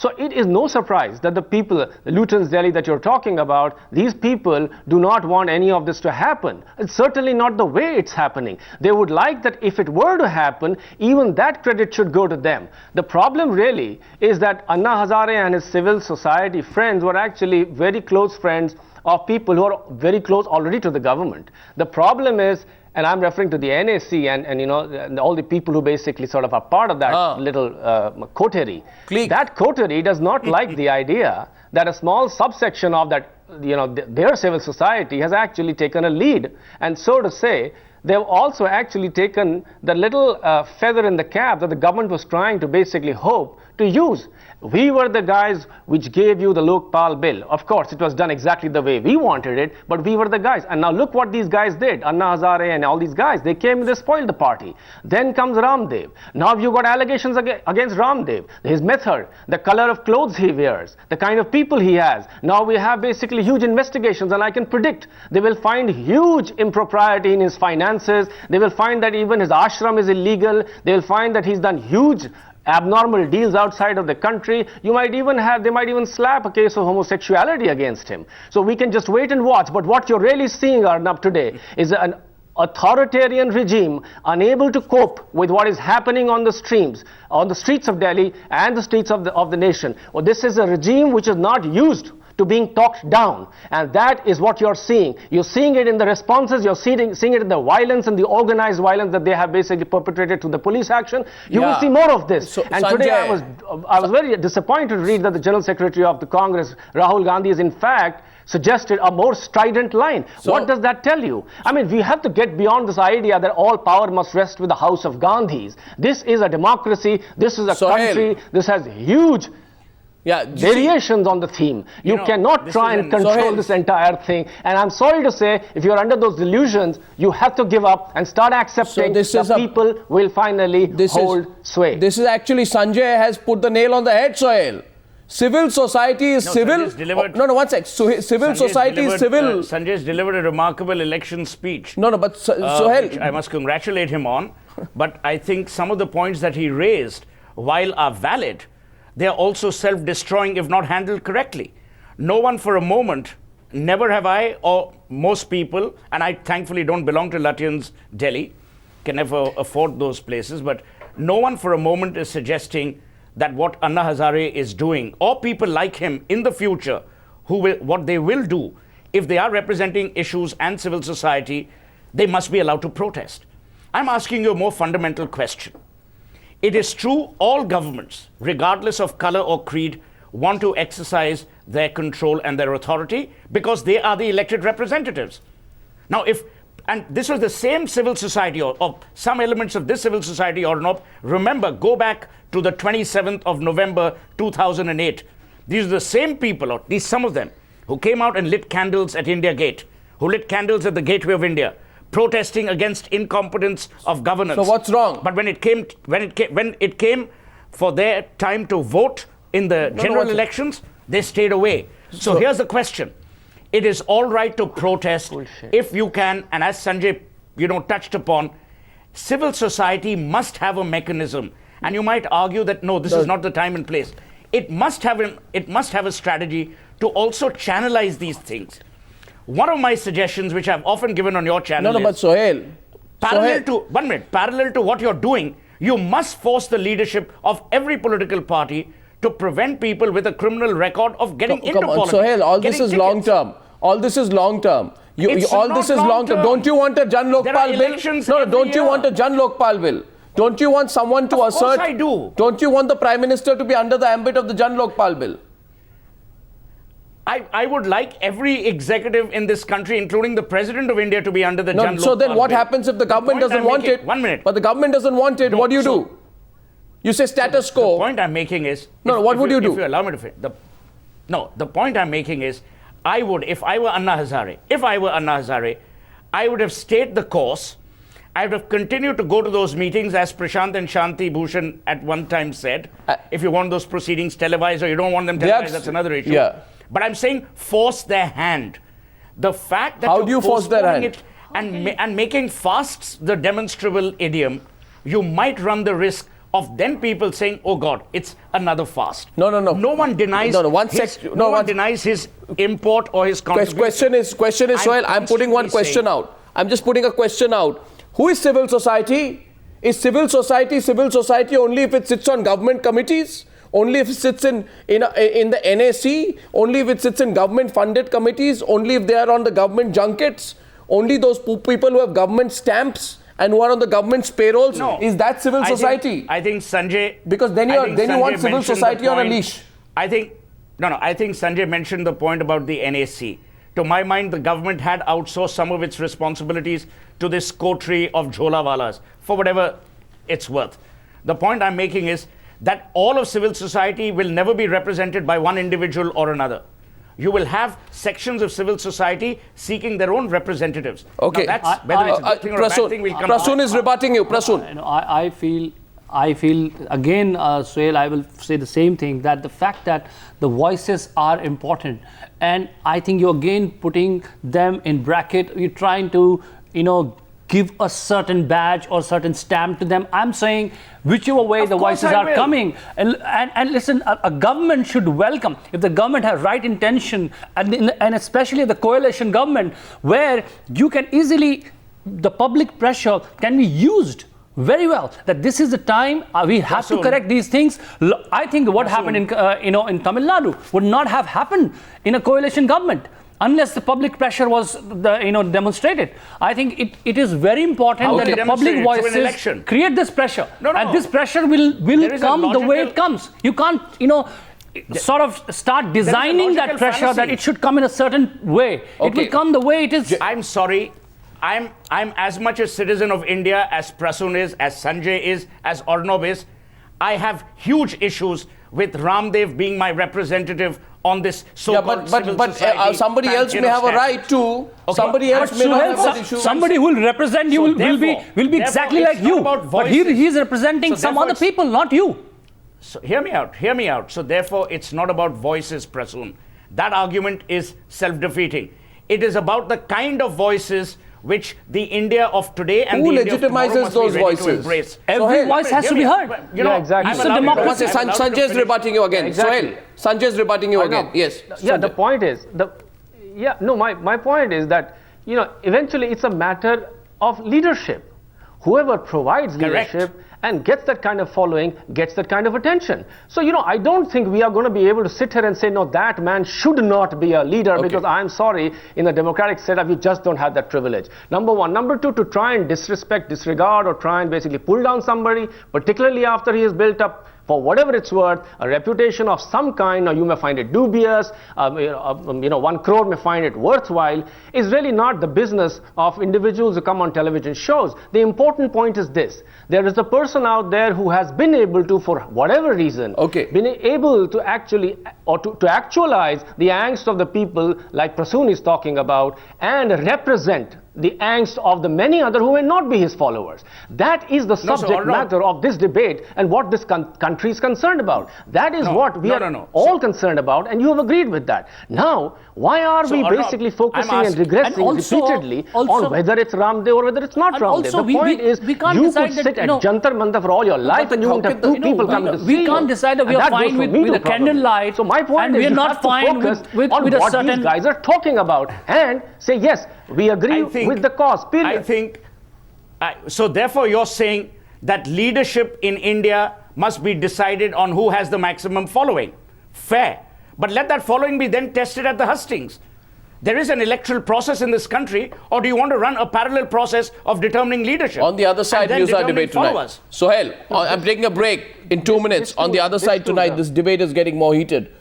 So it is no surprise that the people, the Luton's Delhi that you're talking about, these people do not want any of this to happen. It's certainly not the way it's happening. They would like that if it were to happen, even that credit should go to them. The problem really is that Anna Hazare and his civil society friends were actually very close friends of people who are very close already to the government. The problem is, and I'm referring to the NAC and you know, and all the people who basically sort of are part of that little coterie. That coterie does not like the idea that a small subsection of that, you know, their civil society has actually taken a lead. And so to say, they've also actually taken the little feather in the cap that the government was trying to basically hope to use. We were the guys which gave you the Lokpal bill. Of course, it was done exactly the way we wanted it, but we were the guys. And now look what these guys did. Anna Hazare and all these guys, they came and they spoiled the party. Then comes Ramdev. Now you got allegations against Ramdev. His method, the color of clothes he wears, the kind of people he has. Now we have basically huge investigations, and I can predict they will find huge impropriety in his finances. They will find that even his ashram is illegal. They will find that he's done huge abnormal deals outside of the country. They might even slap a case of homosexuality against him. So we can just wait and watch. But what you're really seeing, Arnab, today is an authoritarian regime unable to cope with what is happening on the streets of Delhi and the streets of the nation. Well, this is a regime which is not used to being talked down, and that is what you're seeing. You're seeing it in the responses, you're seeing it in the violence and the organized violence that they have basically perpetrated to the police action. You will see more of this. And Sanjay, today I was very disappointed to read that the General Secretary of the Congress, Rahul Gandhi, is in fact suggested a more strident line. What does that tell you? I mean, we have to get beyond this idea that all power must rest with the house of Gandhis. This is a democracy, this is a country, this has huge variations on the theme. You cannot try and control this entire thing. And I'm sorry to say, if you're under those delusions, you have to give up and start accepting that people will finally hold sway. This is actually, Sanjay has put the nail on the head, Sohail. Civil society is civil. One sec. Civil society is civil. Sanjay's delivered a remarkable election speech. But Sohail, which I must congratulate him on. But I think some of the points that he raised, while are valid, they are also self-destroying if not handled correctly. No one for a moment, never have I, or most people, and I thankfully don't belong to Lutyens Delhi, can never afford those places, but no one for a moment is suggesting that what Anna Hazare is doing, or people like him in the future, what they will do, if they are representing issues and civil society, they must be allowed to protest. I'm asking you a more fundamental question. It is true all governments, regardless of color or creed, want to exercise their control and their authority because they are the elected representatives. Now, and this was the same civil society or some elements of this civil society or not, remember, go back to the 27th of November 2008. These are the same people, or at least some of them, who came out and lit candles at India Gate, who lit candles at the Gateway of India, protesting against incompetence of governance. So what's wrong? But when it came for their time to vote in the general elections, they stayed away. So here's the question. It is all right to protest if you can, and as Sanjay touched upon, civil society must have a mechanism. And you might argue that no, this is not the time and place. It must have a strategy to also channelize these things. One of my suggestions, which I've often given on your channel, but Sohail, parallel to what you're doing, you must force the leadership of every political party to prevent people with a criminal record of getting into politics. Sohail, all this is long term. All this is long term. All this is long term. Don't you want a Jan Lokpal bill? No, don't you want a Jan Lokpal bill? Don't you want someone to assert? Of course I do. Don't you want the Prime Minister to be under the ambit of the Jan Lokpal bill? I would like every executive in this country, including the President of India, to be under the Jan Lokpal So then what bill. happens if the government doesn't want it? 1 minute. But the government doesn't want it. What do you do? You say status quo. The point I'm making is... what would you do? If you allow me to finish. The point I'm making is, if I were Anna Hazare, I would have stayed the course. I would have continued to go to those meetings, as Prashant and Shanti Bhushan at one time said. If you want those proceedings televised or you don't want them televised, that's another issue. Yeah. But I'm saying force their hand. The fact that how do you force their hand? It and making fasts the demonstrable idiom, you might run the risk of then people saying, oh God, it's another fast. No. No one denies one denies his import or his contribution. Question is, Sohail, I'm putting one question out. I'm just putting a question out. Who is civil society? Is civil society only if it sits on government committees? Only if it sits in the NAC? Only if it sits in government-funded committees? Only if they are on the government junkets? Only those people who have government stamps and who are on the government's payrolls? No. Is that civil society? I think Sanjay... Because then you want civil society on a leash. I think Sanjay mentioned the point about the NAC. To my mind, the government had outsourced some of its responsibilities to this coterie of jholawalas, for whatever it's worth. The point I'm making is that all of civil society will never be represented by one individual or another. You will have sections of civil society seeking their own representatives. Okay. Now that's whether it's a good thing or a bad thing will come. Prasoon is rebutting you. Prasoon. I feel again, Sohail, I will say the same thing, that the fact that the voices are important, and I think you're again putting them in bracket. You're trying to, give a certain badge or certain stamp to them. I'm saying whichever way the voices are coming. And listen, a government should welcome, if the government has right intention, and especially the coalition government, where you can easily, the public pressure can be used very well, that this is the time we have to correct these things. I think what happened in Tamil Nadu would not have happened in a coalition government unless the public pressure was demonstrated. I think it is very important that the public voices create this pressure. And this pressure will come the way it comes. You can't sort of start designing that pressure fallacy, that it should come in a certain way. It will come the way it is. I'm sorry. I'm as much a citizen of India as Prasoon is, as Sanjay is, as Arnab is. I have huge issues with Ramdev being my representative on this so-called civil society. Somebody else may have a right to. Okay. Somebody else may not have an issue. Somebody who will represent you will be exactly like you. But he's representing some other people, not you. So hear me out. So therefore, it's not about voices, Prasoon. That argument is self-defeating. It is about the kind of voices which the India of today and who the India of tomorrow must those be ready voices? to embrace. Every voice has to be heard. Exactly. It's a democracy. Sanjay is rebutting you again. Exactly. Sanjay is rebutting you again. Yes. Yeah, the point is, my point is that, eventually it's a matter of leadership. Whoever provides leadership and gets that kind of following, gets that kind of attention. So, I don't think we are going to be able to sit here and say, no, that man should not be a leader, because I'm sorry, in the democratic setup, you just don't have that privilege. Number one. Number two, to try and disregard, or try and basically pull down somebody, particularly after he has built up, for whatever it's worth, a reputation of some kind, or you may find it dubious, 1 crore may find it worthwhile, is really not the business of individuals who come on television shows. The important point is this: there is a person out there who has been able to, for whatever reason, been able to actually, or to actualize the angst of the people, like Prasoon is talking about, and represent the angst of the many other who may not be his followers. That is the subject matter of this debate, and what this country is concerned about. That is what we are all concerned about, and you have agreed with that. Now, why are we basically focusing and regressing repeatedly on whether it's Ramdev or whether it's not Ramdev? The point is, you could sit at Jantar Mantar for all your life, and you won't have two people coming to see you. We can't decide that we are fine with a candlelight. So my point is, we are not fine with what these guys are talking about, and say, yes, we agree with the cause, period. I think, so therefore you're saying that leadership in India must be decided on who has the maximum following. Fair. But let that following be then tested at the hustings. There is an electoral process in this country, or do you want to run a parallel process of determining leadership? On the other side, news our debate tonight. Sohail, I'm taking a break in 2 minutes. On the other side tonight, this debate is getting more heated.